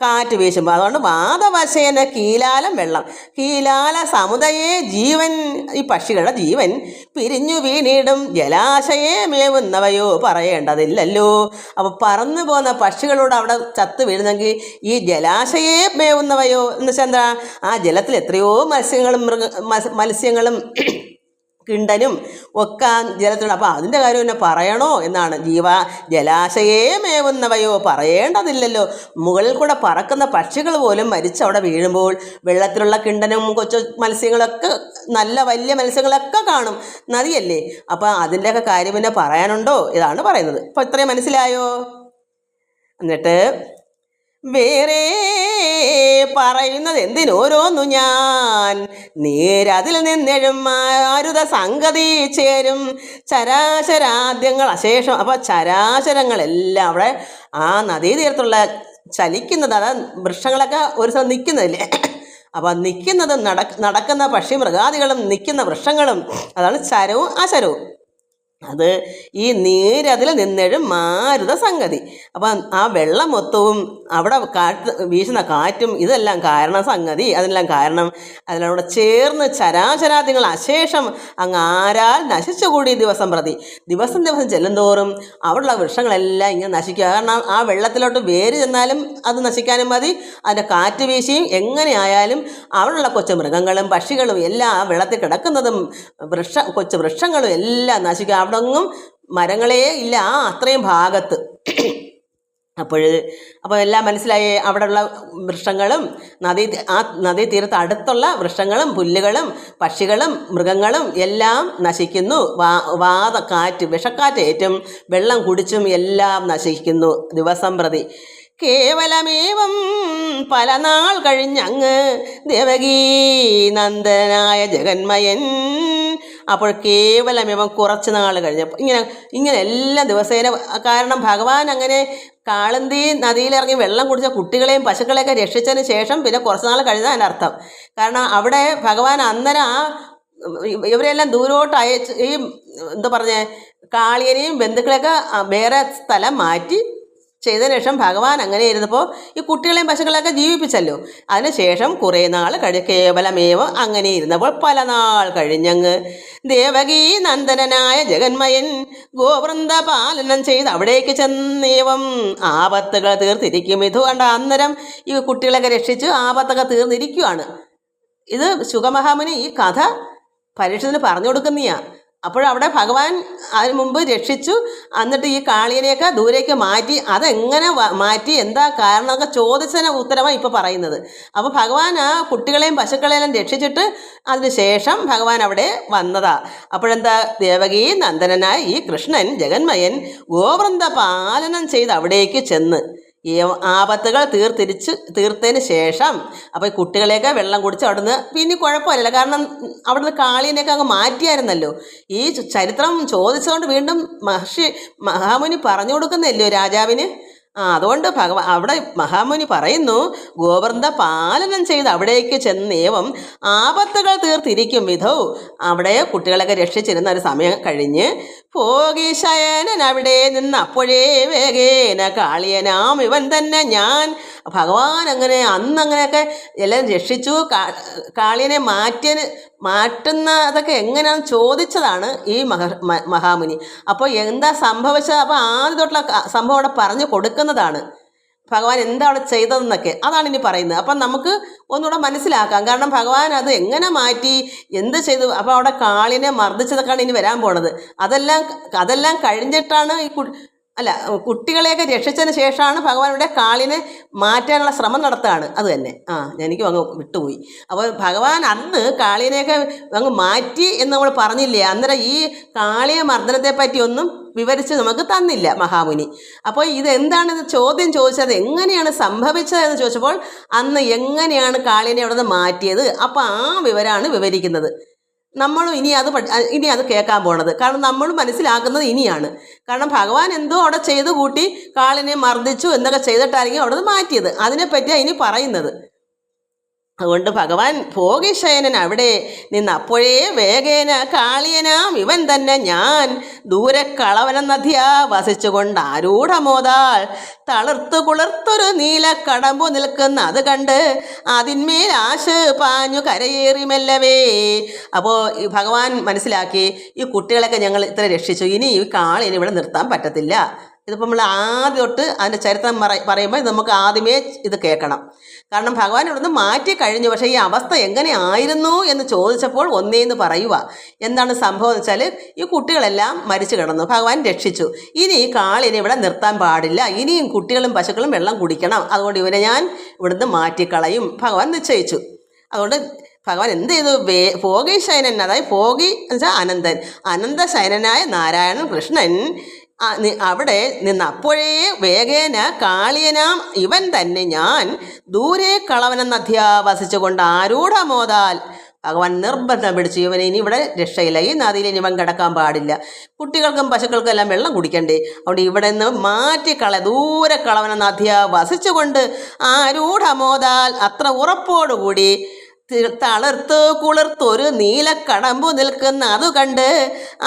കാറ്റ് വീശുമ്പോൾ. അതുകൊണ്ട് വാദവശേന കീലാലം വെള്ളം, കീലാല സമുദയേ ജീവൻ, ഈ പക്ഷികളുടെ ജീവൻ പിരിഞ്ഞു വീണിടും ജലാശയെ മേവുന്നവയോ പറയേണ്ടതില്ലല്ലോ. അപ്പോൾ പറന്നു പോകുന്ന പക്ഷികളോട് അവിടെ ചത്ത് വീഴുന്നെങ്കിൽ ഈ ജലാശയെ മേവുന്നവയോ എന്ന് വെച്ചാൽ എന്താ? ആ ജലത്തിൽ എത്രയോ മത്സ്യങ്ങളും കിണ്ടനും ഒക്കെ ജലത്തിലുണ്ട്. അപ്പോൾ അതിൻ്റെ കാര്യം എന്നെ പറയണോ എന്നാണ്. ജലാശയേ മേവുന്നവയോ പറയേണ്ടതില്ലല്ലോ. മുകളിൽ കൂടെ പറക്കുന്ന പക്ഷികൾ പോലും മരിച്ചവിടെ വീഴുമ്പോൾ വെള്ളത്തിലുള്ള കിണ്ടനും കൊച്ചു മത്സ്യങ്ങളൊക്കെ, നല്ല വലിയ മത്സ്യങ്ങളൊക്കെ കാണും, നദിയല്ലേ. അപ്പോൾ അതിൻ്റെയൊക്കെ കാര്യം പിന്നെ പറയാനുണ്ടോ? ഇതാണ് പറയുന്നത്. അപ്പോൾ ഇത്രയും മനസ്സിലായോ? എന്നിട്ട് വേറെ പറയുന്നത് എന്തിനോരോന്നു ഞാൻ നേരതിൽ നിന്നെഴും മാരുത സംഗതി ചേരും ചരാചരാദ്യങ്ങൾ അശേഷം. അപ്പോൾ ചരാചരങ്ങളെല്ലാം അവിടെ ആ നദീതീരത്തുള്ള ചലിക്കുന്നത്, അതായത് വൃക്ഷങ്ങളൊക്കെ ഒരു സ്ഥലം നിൽക്കുന്നില്ലേ, അപ്പം നിൽക്കുന്നത് നടക്കുന്ന പക്ഷി മൃഗാദികളും നിൽക്കുന്ന വൃക്ഷങ്ങളും, അതാണ് ചരവും അശരവും. അത് ഈ നീരതിൽ നിന്നെഴും മാരുത സംഗതി. അപ്പം ആ വെള്ളം മൊത്തവും അവിടെ വീശുന്ന കാറ്റും ഇതെല്ലാം കാരണം സംഗതി, അതെല്ലാം കാരണം അതിനോട് ചേർന്ന് ചരാചരാദ്യങ്ങൾ അശേഷം അങ്ങ് ആരാൽ നശിച്ചുകൂടി ദിവസം പ്രതി. ദിവസം ചെല്ലുന്തോറും അവിടെയുള്ള വൃക്ഷങ്ങളെല്ലാം ഇങ്ങനെ നശിക്കുക. കാരണം ആ വെള്ളത്തിലോട്ട് വേര് ചെന്നാലും അത് നശിക്കാനും മതി, അതിൻ്റെ കാറ്റ് വീശിയും എങ്ങനെയായാലും അവിടെയുള്ള കൊച്ചു മൃഗങ്ങളും പക്ഷികളും എല്ലാം ആ വെള്ളത്തിൽ കിടക്കുന്നതും കൊച്ചു വൃക്ഷങ്ങളും എല്ലാം നശിക്കുക. അവിടെ ഒന്നും മരങ്ങളേ ഇല്ല ആ അത്രയും ഭാഗത്ത്. അപ്പോൾ എല്ലാം മനസ്സിലായി. അവിടെയുള്ള വൃക്ഷങ്ങളും നദീതീരത്ത് അടുത്തുള്ള വൃക്ഷങ്ങളും പുല്ലുകളും പക്ഷികളും മൃഗങ്ങളും എല്ലാം നശിക്കുന്നു. കാറ്റ് വിഷക്കാറ്റേറ്റും വെള്ളം കുടിച്ചും എല്ലാം നശിക്കുന്നു ദിവസം പ്രതി. കേവലമേവം പല നാൾ കഴിഞ്ഞങ്ങ് ദേവകീ നന്ദനായ ജഗന്മയൻ. അപ്പോൾ കേവലമേവം കുറച്ച് നാൾ കഴിഞ്ഞപ്പോൾ ഇങ്ങനെ എല്ലാ ദിവസേന, കാരണം ഭഗവാൻ അങ്ങനെ കാളന്തി നദിയിലിറങ്ങി വെള്ളം കുടിച്ച കുട്ടികളെയും പശുക്കളെയൊക്കെ രക്ഷിച്ചതിന് ശേഷം പിന്നെ കുറച്ച് നാൾ കഴിഞ്ഞാൽ അതിൻ്റെ അർത്ഥം. കാരണം അവിടെ ഭഗവാൻ അന്നേരം ഇവരെല്ലാം ദൂരോട്ട് അയച്ച് ഈ എന്താ പറഞ്ഞേ കാളിയനെയും ബന്ധുക്കളെയൊക്കെ വേറെ സ്ഥലം മാറ്റി ചെയ്തതിനു ശേഷം ഭഗവാൻ അങ്ങനെ ഇരുന്നപ്പോൾ ഈ കുട്ടികളെയും പശുക്കളെയൊക്കെ ജീവിപ്പിച്ചല്ലോ. അതിനുശേഷം കുറേ നാൾ കേവലമേവം അങ്ങനെ ഇരുന്നപ്പോൾ പല നാൾ കഴിഞ്ഞങ്ങ് ദേവകീ നന്ദനായ ജഗന്മയൻ ഗോവൃന്ദ പാലനം ചെയ്ത് അവിടേക്ക് ചെന്നേവം ആപത്തുകൾ തീർത്തിരിക്കും. ഇത് കണ്ട അന്നേരം ഈ കുട്ടികളെയൊക്കെ രക്ഷിച്ച് ആപത്തൊക്കെ തീർന്നിരിക്കുകയാണ്. ഇത് ശുഗമഹാമുനി ഈ കഥ പരീക്ഷത്തിന് പറഞ്ഞു കൊടുക്കുന്നതാണ്. അപ്പോഴവിടെ ഭഗവാൻ അതിന് മുമ്പ് രക്ഷിച്ചു. എന്നിട്ട് ഈ കാളിയനെയൊക്കെ ദൂരേക്ക് മാറ്റി. അതെങ്ങനെ മാറ്റി, എന്താ കാരണമൊക്കെ ചോദിച്ചതിന് ഉത്തരമാണ് ഇപ്പോൾ പറയുന്നത്. അപ്പോൾ ഭഗവാൻ ആ കുട്ടികളെയും പശുക്കളെയും രക്ഷിച്ചിട്ട് അതിന് ശേഷം ഭഗവാൻ അവിടെ വന്നതാ. അപ്പോഴെന്താ ദേവകീ നന്ദനായ ഈ കൃഷ്ണൻ ജഗന്മയൻ ഗോവൃന്ദ പാലനം ചെയ്ത് അവിടേക്ക് ചെന്ന് ഈ ആപത്തുകൾ തീർത്തതിന് ശേഷം അപ്പോൾ ഈ കുട്ടികളെയൊക്കെ വെള്ളം കുടിച്ച് അവിടുന്ന് പിന്നെ കുഴപ്പമില്ല. കാരണം അവിടുന്ന് കാളിയനെയൊക്കെ അങ്ങ് മാറ്റിയായിരുന്നല്ലോ. ഈ ചരിത്രം ചോദിച്ചുകൊണ്ട് വീണ്ടും മഹാമുനി പറഞ്ഞു കൊടുക്കുന്നല്ലോ രാജാവിന്. അതുകൊണ്ട് അവിടെ മഹാമുനി പറയുന്നു ഗോവൃന്ദ പാലനം ചെയ്ത് അവിടേക്ക് ചെന്നേവം ആപത്തുകൾ തീർത്തിരിക്കും വിധൗ. അവിടെ കുട്ടികളൊക്കെ രക്ഷിച്ചിരുന്ന ഒരു സമയം കഴിഞ്ഞ് പോകി ശയനൻ അവിടെ നിന്ന് അപ്പോഴേ വേഗേന കാളിയനാം ഇവൻ തന്നെ ഞാൻ. ഭഗവാൻ അന്നങ്ങനെയൊക്കെ എല്ലാം രക്ഷിച്ചു. കാളിയനെ മാറ്റുന്നതൊക്കെ എങ്ങനെയാണെന്ന് ചോദിച്ചതാണ് ഈ മഹാമുനി. അപ്പോൾ എന്താ സംഭവിച്ചത്, അപ്പോൾ ആദ്യം തൊട്ടുള്ള സംഭവം അവിടെ പറഞ്ഞു കൊടുക്കുന്നതാണ്. ഭഗവാൻ എന്താ അവിടെ ചെയ്തതെന്നൊക്കെ അതാണ് ഇനി പറയുന്നത്. അപ്പം നമുക്ക് ഒന്നുകൂടെ മനസ്സിലാക്കാം. കാരണം ഭഗവാൻ അത് എങ്ങനെ മാറ്റി, എന്ത് ചെയ്തു. അപ്പോൾ അവിടെ കാളിനെ മർദ്ദിച്ചതൊക്കെയാണ് ഇനി വരാൻ പോണത്. അതെല്ലാം കഴിഞ്ഞിട്ടാണ് കുട്ടികളെയൊക്കെ രക്ഷിച്ചതിന് ശേഷമാണ് ഭഗവാൻ ഇവിടെ കാളിനെ മാറ്റാനുള്ള ശ്രമം നടത്തുകയാണ്. അത് തന്നെ എനിക്കും അങ്ങ് വിട്ടുപോയി. അപ്പോൾ ഭഗവാൻ അന്ന് കാളിനെയൊക്കെ അങ്ങ് മാറ്റി എന്ന് നമ്മൾ പറഞ്ഞില്ലേ. അന്നേരം ഈ കാളിയ മർദ്ദനത്തെ പറ്റി ഒന്നും വിവരിച്ച് നമുക്ക് തന്നില്ല മഹാമുനി. അപ്പോൾ ഇതെന്താണെന്ന് ചോദ്യം ചോദിച്ചത്, എങ്ങനെയാണ് സംഭവിച്ചത് എന്ന് ചോദിച്ചപ്പോൾ അന്ന് എങ്ങനെയാണ് കാളിനെ അവിടെ നിന്ന് മാറ്റിയത്, അപ്പോൾ ആ വിവരമാണ് വിവരിക്കുന്നത്. നമ്മളും ഇനി അത് കേൾക്കാൻ പോണത്. കാരണം നമ്മൾ മനസ്സിലാക്കുന്നത് ഇനിയാണ്. കാരണം ഭഗവാൻ എന്തോ അവിടെ ചെയ്തു കൂട്ടി കാളിനെ മർദ്ദിച്ചു എന്നൊക്കെ ചെയ്തിട്ടായിരിക്കും അവിടെ നിന്ന് മാറ്റിയത്. അതിനെപ്പറ്റിയാണ് ഇനി പറയുന്നത്. അതുകൊണ്ട് ഭഗവാൻ ഭോഗിശയനൻ അവിടെ നിന്ന് അപ്പോഴേ വേഗേന കാളിയനാം ഇവൻ തന്നെ ഞാൻ ദൂരെ കളവന നദിയാ വസിച്ചുകൊണ്ട് ആരൂഢമോതാൽ തളിർത്തു കുളിർത്തൊരു നീല കടമ്പു നിൽക്കുന്ന അത് കണ്ട് അതിന്മേൽ ആശ് പാഞ്ഞു കരയേറി മെല്ലവേ. അപ്പോൾ ഈ ഭഗവാൻ മനസ്സിലാക്കി ഈ കുട്ടികളൊക്കെ ഞങ്ങൾ ഇത്ര രക്ഷിച്ചു, ഇനി ഈ കാളിനെ ഇവിടെ നിർത്താൻ പറ്റത്തില്ല. ഇതിപ്പോൾ നമ്മൾ ആദ്യം തൊട്ട് അതിൻ്റെ ചരിത്രം പറയുമ്പോൾ നമുക്ക് ആദ്യമേ ഇത് കേൾക്കണം. കാരണം ഭഗവാൻ ഇവിടുന്ന് മാറ്റി കഴിഞ്ഞു. പക്ഷേ ഈ അവസ്ഥ എങ്ങനെയായിരുന്നു എന്ന് ചോദിച്ചപ്പോൾ ഒന്നേന്ന് പറയുക. എന്താണ് സംഭവം എന്ന് വെച്ചാൽ ഈ കുട്ടികളെല്ലാം മരിച്ചു കിടന്നു, ഭഗവാൻ രക്ഷിച്ചു. ഇനി ഈ കാളിനെ ഇവിടെ നിർത്താൻ പാടില്ല, ഇനിയും കുട്ടികളും പശുക്കളും വെള്ളം കുടിക്കണം. അതുകൊണ്ട് ഇവനെ ഞാൻ ഇവിടുന്ന് മാറ്റിക്കളയും ഭഗവാൻ നിശ്ചയിച്ചു. അതുകൊണ്ട് ഭഗവാൻ എന്ത് ചെയ്തു, ഭോഗി ശയനൻ, അതായത് ഭോഗി എന്ന് വെച്ചാൽ അനന്തൻ, അനന്തശയനനായ നാരായണൻ കൃഷ്ണൻ അവിടെ നിന്ന് അപ്പോഴേ വേഗേന കാളിയനാം ഇവൻ തന്നെ ഞാൻ ദൂരെ കളവനെന്ന അധ്യാവസിച്ചുകൊണ്ട് ആരൂഢമോതാൽ ഭഗവാൻ നിർബന്ധം പിടിച്ചു. ഇവനെ ഇനി ഇവിടെ രക്ഷയില്ല, ഈ നദിയിൽ ഇനി ഇവൻ കിടക്കാൻ പാടില്ല, കുട്ടികൾക്കും പശുക്കൾക്കും എല്ലാം വെള്ളം കുടിക്കണ്ടേ. അതുകൊണ്ട് ഇവിടെ നിന്ന് ദൂരെ കളവനെന്ന അധ്യാവസിച്ചുകൊണ്ട് ആരൂഢമോതാൽ അത്ര ഉറപ്പോടുകൂടി കുളിർത്തൊരു നീലക്കടമ്പു നിൽക്കുന്ന അതു കണ്ട്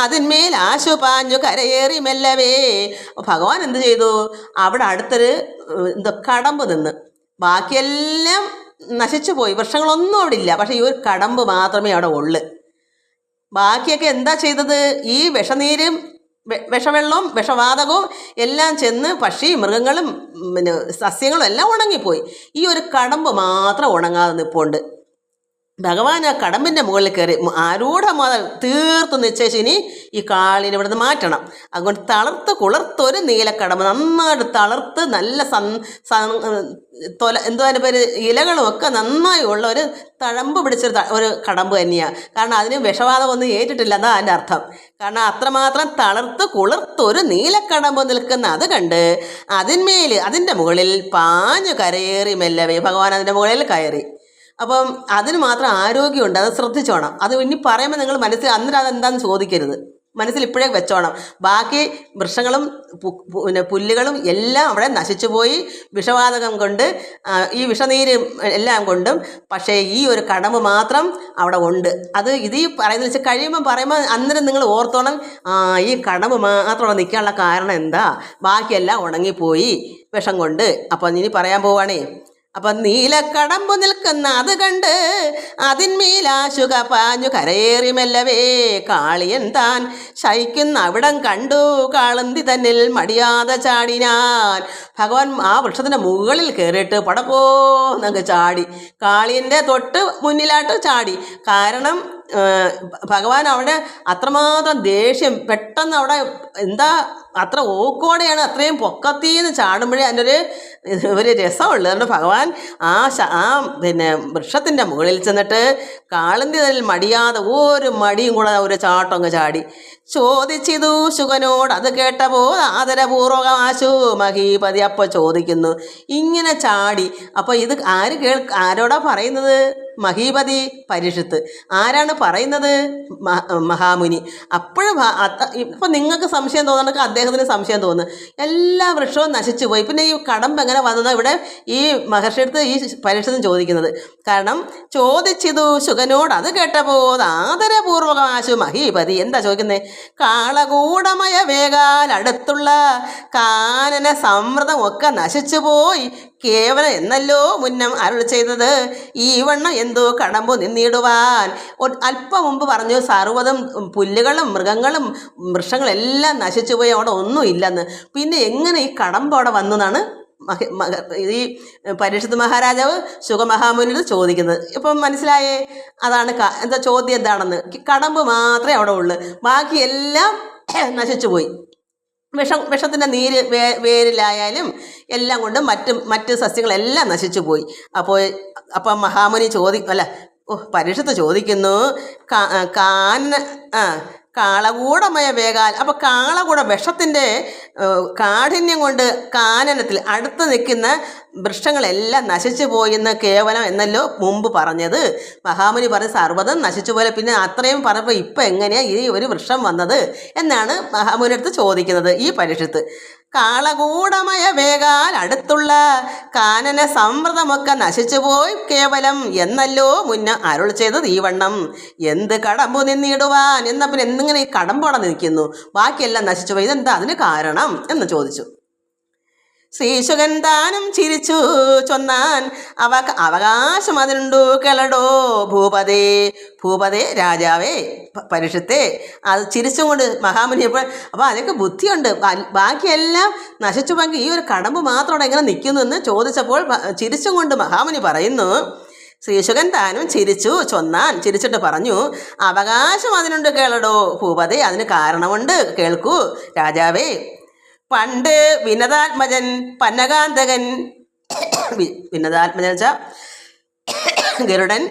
അതിന്മേൽ ആശു പാഞ്ഞു കരയേറി മെല്ലവേ. ഭഗവാൻ എന്ത് ചെയ്തു, അവിടെ അടുത്തൊരു കടമ്പ് നിന്ന്, ബാക്കിയെല്ലാം നശിച്ചു പോയി, വൃക്ഷങ്ങളൊന്നും അവിടെ ഇല്ല. പക്ഷേ ഈ ഒരു കടമ്പ് മാത്രമേ അവിടെ ഉള്ളു. ബാക്കിയൊക്കെ എന്താ ചെയ്തത്, ഈ വിഷനീരും വിഷവെള്ളവും വിഷവാതകവും എല്ലാം ചെന്ന് മൃഗങ്ങളും സസ്യങ്ങളും എല്ലാം ഉണങ്ങിപ്പോയി. ഈ ഒരു കടമ്പ് മാത്രം ഉണങ്ങാതെ നിൽപ്പുണ്ട്. ഭഗവാൻ ആ കടമ്പിൻ്റെ മുകളിൽ കയറി ആരൂഢമാത തീർത്ത് നിശ്ചയിച്ച് ഇനി ഈ കാളിനെ ഇവിടുന്ന് മാറ്റണം. അതുകൊണ്ട് തളർത്ത് കുളർത്തൊരു നീലക്കടമ്പ്, നന്നായിട്ട് തളർത്ത് നല്ല എന്തോ അതിൻ്റെ പേര്, ഇലകളും ഒക്കെ നന്നായി ഉള്ള ഒരു തഴമ്പ് പിടിച്ചൊരു കടമ്പ് തന്നെയാണ്. കാരണം അതിന് വിഷവാദമൊന്നും ഏറ്റിട്ടില്ല, എന്നാ അതിൻ്റെ അർത്ഥം. കാരണം അത്രമാത്രം തളർത്ത് കുളിർത്തൊരു നീലക്കടമ്പ് നിൽക്കുന്ന അത് കണ്ട് അതിൻ്റെ മുകളിൽ പാഞ്ഞു കരയേറി മെല്ലവേ ഭഗവാൻ അതിൻ്റെ മുകളിൽ കയറി. അപ്പം അതിന് മാത്രം ആരോഗ്യമുണ്ട്, അത് ശ്രദ്ധിച്ചോണം. അത് ഇനി പറയുമ്പോൾ നിങ്ങൾ മനസ്സിൽ അന്നേരം അതെന്താണെന്ന് ചോദിക്കരുത്, മനസ്സിൽ ഇപ്പോഴേ വെച്ചോണം. ബാക്കി വൃക്ഷങ്ങളും പിന്നെ പുല്ലുകളും എല്ലാം അവിടെ നശിച്ചു പോയി വിഷവാതകം കൊണ്ട്, ഈ വിഷനീര് എല്ലാം കൊണ്ടും. പക്ഷേ ഈ ഒരു കടമ്പ് മാത്രം അവിടെ ഉണ്ട്. അത് ഇത് ഈ പറയുന്നത് വെച്ചാൽ പറയുമ്പോൾ അന്നേരം നിങ്ങൾ ഓർത്തോണം, ഈ കടമ്പ് മാത്രം അവിടെ നിൽക്കാനുള്ള കാരണം എന്താ, ബാക്കിയെല്ലാം ഉണങ്ങിപ്പോയി വിഷം കൊണ്ട്. അപ്പം ഇനി പറയാൻ പോവാണേ. അപ്പം നീലക്കടമ്പു നിൽക്കുന്ന അത് കണ്ട് അതിന്മേലാശുക പാഞ്ഞു കരയേറി മെല്ലവേ കാളിയൻ താൻ ശയിക്കുന്ന അവിടം കണ്ടു കാളന്തി തന്നിൽ മടിയാതെ ചാടിനാൻ. ഭഗവാൻ ആ വൃക്ഷത്തിൻ്റെ മുകളിൽ കയറിയിട്ട് പടപ്പോന്നങ്ങ് ചാടി, കാളിയൻ്റെ തൊട്ട് മുന്നിലായിട്ട് ചാടി. കാരണം ഭഗവാൻ അവിടെ അത്രമാത്രം ദേഷ്യം, പെട്ടെന്ന് അവിടെ എന്താ അത്ര ഓക്കോടെയാണ് അത്രയും പൊക്കത്തിന്ന് ചാടുമ്പോഴേ അതിൻ്റെ ഒരു രസമുള്ളൂ. അതുകൊണ്ട് ഭഗവാൻ ആ പിന്നെ വൃക്ഷത്തിൻ്റെ മുകളിൽ ചെന്നിട്ട് കാളന്തി തന്നിൽ മടിയാതെ ഒരു മടിയും കൂടെ ഒരു ചാട്ടം അങ്ങ് ചാടി. ചോദിച്ചിതു ശുകനോട് അത് കേട്ടപ്പോൾ ആദരപൂർവകാശു മഹീപതി. അപ്പോൾ ചോദിക്കുന്നു, ഇങ്ങനെ ചാടി, അപ്പോൾ ഇത് ആരോടാ പറയുന്നത്? മഹീപതി പരീക്ഷിത്ത്. ആരാണ് പറയുന്നത്? മഹാമുനി. അപ്പോഴും ഇപ്പം നിങ്ങൾക്ക് സംശയം തോന്നണമെങ്കിൽ അദ്ദേഹത്തിന് സംശയം തോന്നുന്നു. എല്ലാ വൃക്ഷവും നശിച്ചു പോയി, പിന്നെ ഈ കടമ്പ് എങ്ങനെ വന്നതാണ് ഇവിടെ ഈ മഹർഷിയെടുത്ത് ഈ പരീക്ഷത്തിന് ചോദിക്കുന്നത്. കാരണം ചോദിച്ചിതു ശുകനോട് അത് കേട്ടപ്പോൾ ആദരപൂർവകാശു മഹീപതി. എന്താ ചോദിക്കുന്നത്? കാളകൂടമയ വേഗാൽ അടുത്തുള്ള കാനന സമൃദ്ധമൊക്കെ നശിച്ചു പോയി കേവലം എന്നല്ലോ മുന്നം അരുൾ ചെയ്തത്. ഈ വണ്ണം എന്തോ കടമ്പു നിന്നിടുവാൻ. അല്പം മുമ്പ് പറഞ്ഞു സർവ്വതും പുല്ലുകളും മൃഗങ്ങളും വൃക്ഷങ്ങളെല്ലാം നശിച്ചു പോയി, അവിടെ ഒന്നും ഇല്ലെന്ന്. പിന്നെ എങ്ങനെ ഈ കടമ്പ് അവിടെ വന്നതാണ് ഈ പരീക്ഷിത് മഹാരാജാവ് ശുഗമഹാമുനിയോട് ചോദിക്കുന്നത്. ഇപ്പം മനസ്സിലായേ? അതാണ് എന്താ ചോദ്യം എന്താണെന്ന്. കടമ്പ് മാത്രമേ അവിടെ ഉള്ളൂ, ബാക്കിയെല്ലാം നശിച്ചു പോയി. വിഷത്തിൻ്റെ നീര് വേരിലായാലും എല്ലാം കൊണ്ടും മറ്റ് സസ്യങ്ങളെല്ലാം നശിച്ചു പോയി. അപ്പം മഹാമുനി പരീക്ഷത്ത് ചോദിക്കുന്നു, കാളകൂടമയ വേഗാൽ. അപ്പോൾ കാളകൂട വിഷത്തിൻ്റെ കാഠിന്യം കൊണ്ട് കാനനത്തിൽ അടുത്ത് നിൽക്കുന്ന വൃക്ഷങ്ങളെല്ലാം നശിച്ചു പോയെന്ന് കേവലം എന്നല്ലോ മുമ്പ് പറഞ്ഞത്. മഹാമുനി പറഞ്ഞ് സർവ്വതും നശിച്ചു പോലെ, പിന്നെ അത്രയും പറഞ്ഞപ്പോൾ ഇപ്പം എങ്ങനെയാണ് ഈ ഒരു വൃക്ഷം വന്നത് എന്നാണ് മഹാമുനി അടുത്ത് ചോദിക്കുന്നത് ഈ പരീക്ഷത്ത്. കാളകൂടമയ വേഗാൽ അടുത്തുള്ള കാനന സമൃദ്ധമൊക്കെ നശിച്ചുപോയി കേവലം എന്നല്ലോ മുന്ന അരുൾ ചെയ്തത് ഈ വണ്ണം. എന്ത് കടമ്പു നിന്നിടുവാൻ. എന്നാൽ പിന്നെ എന്നിങ്ങനെ ഈ കടമ്പോടെ നിൽക്കുന്നു, ബാക്കിയെല്ലാം നശിച്ചുപോയി, ഇതെന്താ അതിന് കാരണം എന്ന് ചോദിച്ചു. ശ്രീശുകൻ താനും ചിരിച്ചു ചൊന്നാൻ, അവകാശം അതിനുണ്ടു കേളടോ ഭൂപതേ രാജാവേ പരീക്ഷത്തെ. അത് ചിരിച്ചും കൊണ്ട് മഹാമുനി അപ്പോൾ അതൊക്കെ ബുദ്ധിയുണ്ട്, ബാക്കിയെല്ലാം നശിച്ചു പോയെങ്കിൽ ഈ ഒരു കടമ്പ് മാത്രം എങ്ങനെ നിൽക്കുന്നു എന്ന് ചോദിച്ചപ്പോൾ ചിരിച്ചും കൊണ്ട് മഹാമുനി പറയുന്നു, ശ്രീശുകൻ താനും ചിരിച്ചു ചൊന്നാൻ, ചിരിച്ചിട്ട് പറഞ്ഞു, അവകാശം അതിനുണ്ട് കേളടോ ഭൂപതേ, അതിന് കാരണമുണ്ട്, കേൾക്കൂ രാജാവേ. പണ്ട് വിനതാത്മജൻ പന്നകാന്തകൻ, വിനതാത്മജൻ വെച്ചാൽ ഗരുഡൻ,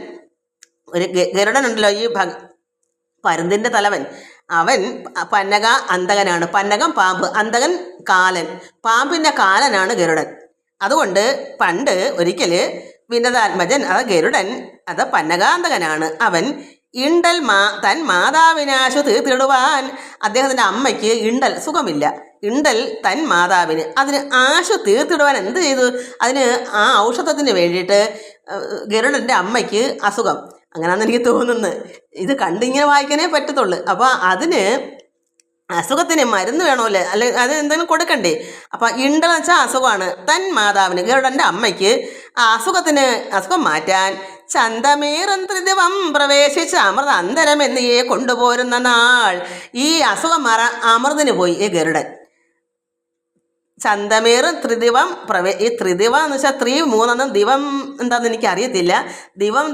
ഒരു ഗരുഡൻ ഉണ്ടല്ലോ ഈ പരുന്തിൻ്റെ തലവൻ, അവൻ പന്നക അന്തകനാണ്. പന്നകം പാമ്പ്, അന്തകൻ കാലൻ, പാമ്പിൻ്റെ കാലനാണ് ഗരുഡൻ. അതുകൊണ്ട് പണ്ട് ഒരിക്കൽ വിനതാത്മജൻ ഗരുഡൻ പന്നകാന്തകനാണ്. അവൻ ഇണ്ടൽ തൻ മാതാവിനാശു തീർത്തിടുവാൻ, അദ്ദേഹത്തിൻ്റെ അമ്മയ്ക്ക് ഇണ്ടൽ സുഖമില്ല, ഇണ്ടൽ തൻ മാതാവിന് അതിന് ആശു തീർത്തിടുവാൻ എന്ത് ചെയ്തു? അതിന് ആ ഔഷധത്തിന് വേണ്ടിയിട്ട് ഗരുഡൻ്റെ അമ്മയ്ക്ക് അസുഖം, അങ്ങനെയാണെന്ന് എനിക്ക് തോന്നുന്നത്. ഇത് കണ്ടിങ്ങനെ വായിക്കാനേ പറ്റത്തുള്ളൂ. അപ്പോൾ അതിന് അസുഖത്തിന് മരുന്ന് വേണമല്ലേ, അല്ലെങ്കിൽ അത് എന്തെങ്കിലും കൊടുക്കണ്ടേ? അപ്പം ഇണ്ടെന്ന് വെച്ചാൽ അസുഖമാണ്. തൻ മാതാവിന് ഗരുഡൻ്റെ അമ്മയ്ക്ക് ആ അസുഖം മാറ്റാൻ ചന്തമേറും ത്രിദിവം പ്രവേശിച്ച് അമൃത അന്തരം എന്നിയെ കൊണ്ടുപോരുന്ന നാൾ. ഈ അസുഖം മാറാൻ അമൃതിന് പോയി ഈ ഗരുഡൻ. ചന്തമേറും ത്രിദിവം ഈ ത്രിദിവം എന്ന് വെച്ചാൽ 3 ദിവം എന്താണെന്ന് എനിക്ക് അറിയത്തില്ല.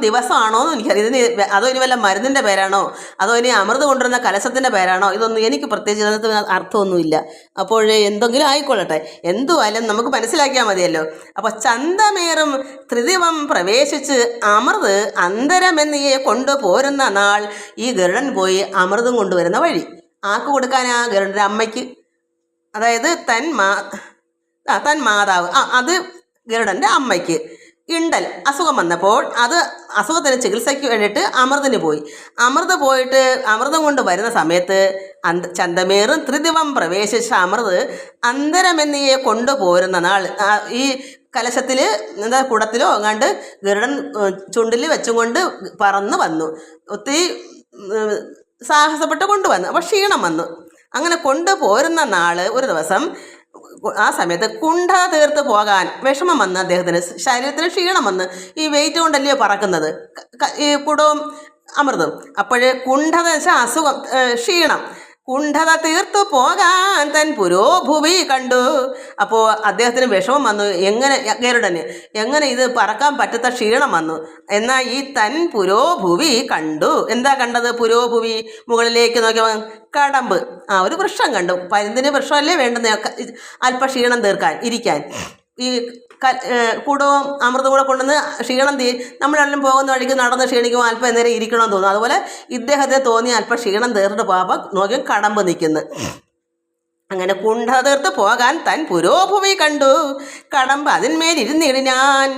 ദിവസമാണോ എന്ന് എനിക്കറിയാം. അതോ ഇനി വല്ല മരുന്നിൻ്റെ പേരാണോ, അതോ ഇനി അമൃത് കൊണ്ടുവരുന്ന കലശത്തിൻ്റെ പേരാണോ, ഇതൊന്നും എനിക്ക് പ്രത്യേകിച്ച് അതിനകത്ത് അർത്ഥമൊന്നുമില്ല. അപ്പോൾ എന്തെങ്കിലും ആയിക്കൊള്ളട്ടെ, എന്തുമായാലും നമുക്ക് മനസ്സിലാക്കിയാൽ മതിയല്ലോ. അപ്പോൾ ചന്തമേറും ത്രിദിവം പ്രവേശിച്ച് അമൃത് അന്തരമെന്നിയെ കൊണ്ടുപോരുന്ന നാൾ ഈ ഗരുഡൻ പോയി അമൃതം കൊണ്ടുവരുന്ന വഴി. ആർക്ക് കൊടുക്കാനാ? ഗരുഡൻ്റെ അമ്മയ്ക്ക്. അതായത് തൻ മാതാവ്, അത് ഗരുഡൻ്റെ അമ്മയ്ക്ക്. ഇണ്ടൽ അസുഖം വന്നപ്പോൾ അത് അസുഖത്തിന് ചികിത്സയ്ക്ക് വേണ്ടിയിട്ട് അമൃതിന് പോയി. പോയിട്ട് അമൃതം കൊണ്ട് വരുന്ന സമയത്ത് ചന്തമേറും ത്രിദിവം പ്രവേശിച്ച അമൃത് അന്തരമെന്നിയെ കൊണ്ടുപോരുന്ന നാൾ ഈ കലശത്തിൽ കുടത്തിലോ അങ്ങാണ്ട് ഗരുഡൻ ചുണ്ടിൽ വെച്ചും കൊണ്ട് പറന്ന് വന്നു. ഒത്തിരി സാഹസപ്പെട്ട് കൊണ്ടുവന്നു. അപ്പോൾ ക്ഷീണം വന്നു. അങ്ങനെ കൊണ്ടുപോരുന്ന നാൾ ഒരു ദിവസം ആ സമയത്ത് കുണ്ഠ തീർത്ത് പോകാൻ വിഷമം വന്ന് അദ്ദേഹത്തിന്, ശരീരത്തിന് ക്ഷീണം വന്ന്. ഈ വെയിറ്റ് കൊണ്ടല്ലയോ പറക്കുന്നത് ഈ കുടവും അമൃതും. അപ്പോഴേ കുണ്ഠത വെച്ചാൽ അസുഖം, ക്ഷീണം. കുണ്ഠത തീർത്തു പോകാൻ തൻ പുരോഭുവി കണ്ടു. അപ്പോൾ അദ്ദേഹത്തിന് വിഷമം വന്നു. ഗരുഡന് എങ്ങനെ ഇത് പറക്കാൻ പറ്റാത്ത ക്ഷീണം വന്നു. എന്നാൽ ഈ തൻ പുരോഭുവി കണ്ടു. എന്താ കണ്ടത്? പുരോഭുവി മുകളിലേക്ക് നോക്കിയ കടമ്പ്, ഒരു വൃക്ഷം കണ്ടു. പരുന്തിന് വൃക്ഷമല്ലേ വേണ്ടുന്ന അല്പ ക്ഷീണം ഇരിക്കാൻ. ഈ കുടവും അമൃതും കൂടെ കൊണ്ടുവന്ന് ക്ഷീണം നമ്മളെല്ലാം പോകുന്ന വഴിക്ക് നടന്ന് ക്ഷീണിക്കുമ്പോൾ അല്പം നേരം ഇരിക്കണമെന്ന് തോന്നും. അതുപോലെ ഇദ്ദേഹത്തെ തോന്നി അല്പം ക്ഷീണം തീർത്ത് പോകാൻ നോക്കി കടമ്പ് നിൽക്കുന്നു. അങ്ങനെ കുണ്ഠ തീർത്ത് പോകാൻ തൻ പുരോഭുവി കണ്ടു. കടമ്പ് അതിന്മേലിരുന്നിടിനാൻ.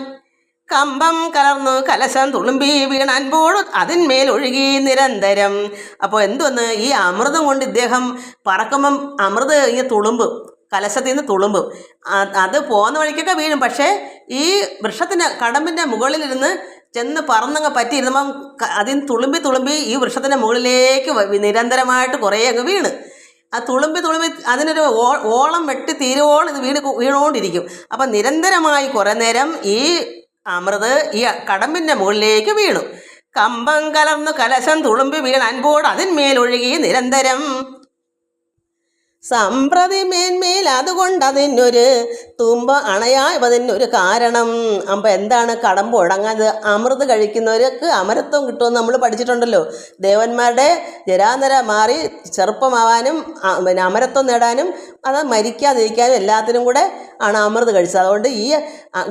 കമ്പം കലർന്നു കലശം തുളുമ്പി വീണൻപോഴും അതിന്മേലൊഴുകി നിരന്തരം. അപ്പോൾ എന്തുവന്ന്, ഈ അമൃതം കൊണ്ട് ഇദ്ദേഹം പറക്കുമ്പം അമൃത് ഇങ്ങനെ തുളുമ്പും, കലശത്തിൽ നിന്ന് തുളുമ്പും. അത് പോകുന്ന വഴിക്കൊക്കെ വീഴും. പക്ഷേ ഈ വൃക്ഷത്തിൻ്റെ കടമ്പിൻ്റെ മുകളിലിരുന്ന് ചെന്ന് പറന്നങ്ങ് പറ്റിയിരുന്നപ്പം അതിന് തുളുമ്പി ഈ വൃക്ഷത്തിൻ്റെ മുകളിലേക്ക് നിരന്തരമായിട്ട് കുറേ അങ്ങ് വീണ്. ആ തുളുമ്പി അതിനൊരു ഓളം വെട്ടി തീരുവോളം ഇത് വീണുകൊണ്ടിരിക്കും. അപ്പം നിരന്തരമായി കുറേ നേരം ഈ അമൃത് ഈ കടമ്പിൻ്റെ മുകളിലേക്ക് വീണു. കമ്പം കലർന്നു കലശം തുളുമ്പി വീണൻപോട് അതിന്മേലൊഴുകി നിരന്തരം. സമ്പ്രതി മേന്മേൽ അതുകൊണ്ട് അതിനൊരു തുമ്പ അണയായതിനൊരു കാരണം. അപ്പം എന്താണ് കടമ്പ് ഉടങ്ങാത്? അമൃത് കഴിക്കുന്നവർക്ക് അമരത്വം കിട്ടുമെന്ന് നമ്മൾ പഠിച്ചിട്ടുണ്ടല്ലോ. ദേവന്മാരുടെ ജരാനര മാറി ചെറുപ്പമാവാനും പിന്നെ അമരത്വം നേടാനും അത് മരിക്കാതിരിക്കാനും എല്ലാത്തിനും കൂടെ ആണ് അമൃത് കഴിച്ചത്. അതുകൊണ്ട് ഈ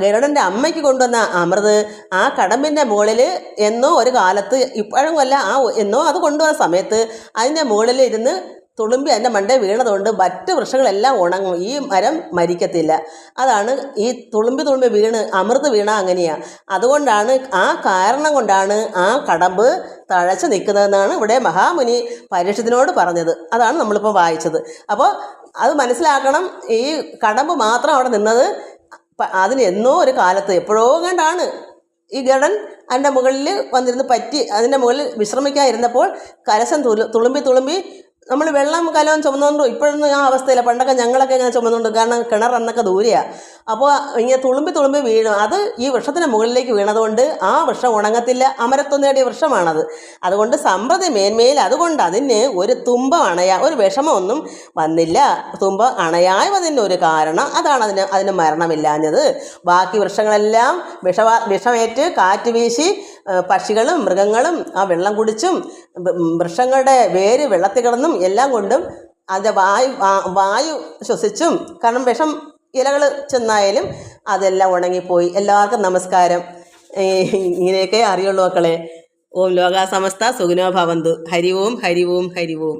ഗരുഡൻ്റെ അമ്മയ്ക്ക് കൊണ്ടുവന്ന അമൃത് ആ കടമ്പിൻ്റെ മുകളിൽ എന്നോ ഒരു കാലത്ത്, ഇപ്പോഴും അല്ല, എന്നോ അത് കൊണ്ടുവന്ന സമയത്ത് അതിൻ്റെ മുകളിൽ ഇരുന്ന് തുളുമ്പി അതിൻ്റെ മണ്ടേ വീണതുകൊണ്ട് മറ്റ് വൃക്ഷങ്ങളെല്ലാം ഉണങ്ങും. ഈ മരം മരിക്കത്തില്ല. അതാണ് ഈ തുളുമ്പി വീണ് അമൃത് വീണ അങ്ങനെയാണ്. അതുകൊണ്ടാണ്, ആ കാരണം കൊണ്ടാണ് ആ കടമ്പ് തഴച്ച് നിൽക്കുന്നതെന്നാണ് ഇവിടെ മഹാമുനി പരീക്ഷത്തിനോട് പറഞ്ഞത്. അതാണ് നമ്മളിപ്പോൾ വായിച്ചത്. അപ്പോൾ അത് മനസ്സിലാക്കണം. ഈ കടമ്പ് മാത്രം അവിടെ നിന്നത് അതിന് എന്നോ ഒരു കാലത്ത് എപ്പോഴോ കണ്ടാണ് ഈ ഗരുഡൻ അതിൻ്റെ മുകളിൽ വന്നിരുന്ന് അതിൻ്റെ മുകളിൽ വിശ്രമിക്കാതിരുന്നപ്പോൾ കലശം തുളുമ്പി നമ്മൾ വെള്ളം കലം ചുമന്നുകൊണ്ട് ഇപ്പോഴൊന്നും ആ അവസ്ഥയില്ല. പണ്ടൊക്കെ ഞങ്ങളൊക്കെ ഇങ്ങനെ ചുമന്നുകൊണ്ട്, കാരണം കിണർ അന്നൊക്കെ ദൂരെയാണ്. അപ്പോൾ ഇങ്ങനെ തുളുമ്പി വീഴും. അത് ഈ വൃക്ഷത്തിൻ്റെ മുകളിലേക്ക് വീണതുകൊണ്ട് ആ വൃക്ഷം ഉണങ്ങത്തില്ല. അമരത്വം നേടിയ വൃക്ഷമാണത്. അതുകൊണ്ട് സമ്പ്രതി മേന്മയിൽ അതുകൊണ്ട് അതിന് ഒരു തുമ്പം ഒരു വിഷമമൊന്നും വന്നില്ല. തുമ്പം അണയായതിൻ്റെ ഒരു കാരണം അതാണ് അതിന് മരണമില്ലാഞ്ഞത്. ബാക്കി വൃക്ഷങ്ങളെല്ലാം വിഷമേറ്റ് കാറ്റ് വീശി പക്ഷികളും മൃഗങ്ങളും ആ വെള്ളം കുടിച്ചും വൃക്ഷങ്ങളുടെ വേര് വെള്ളത്തിൽ കിടന്നും എല്ലാം കൊണ്ടും അതിൻ്റെ വായു ശ്വസിച്ചും, കാരണം വിഷം ഇലകൾ ചെന്നായാലും അതെല്ലാം ഉണങ്ങിപ്പോയി. എല്ലാവർക്കും നമസ്കാരം. ഇങ്ങനെയൊക്കെ അറിയുള്ളൂ മക്കളെ. ഓം ലോകാ സമസ്ത സുഖിനോ ഭവന്തു. ഹരി ഓം ഹരി ഓം ഹരി ഓം.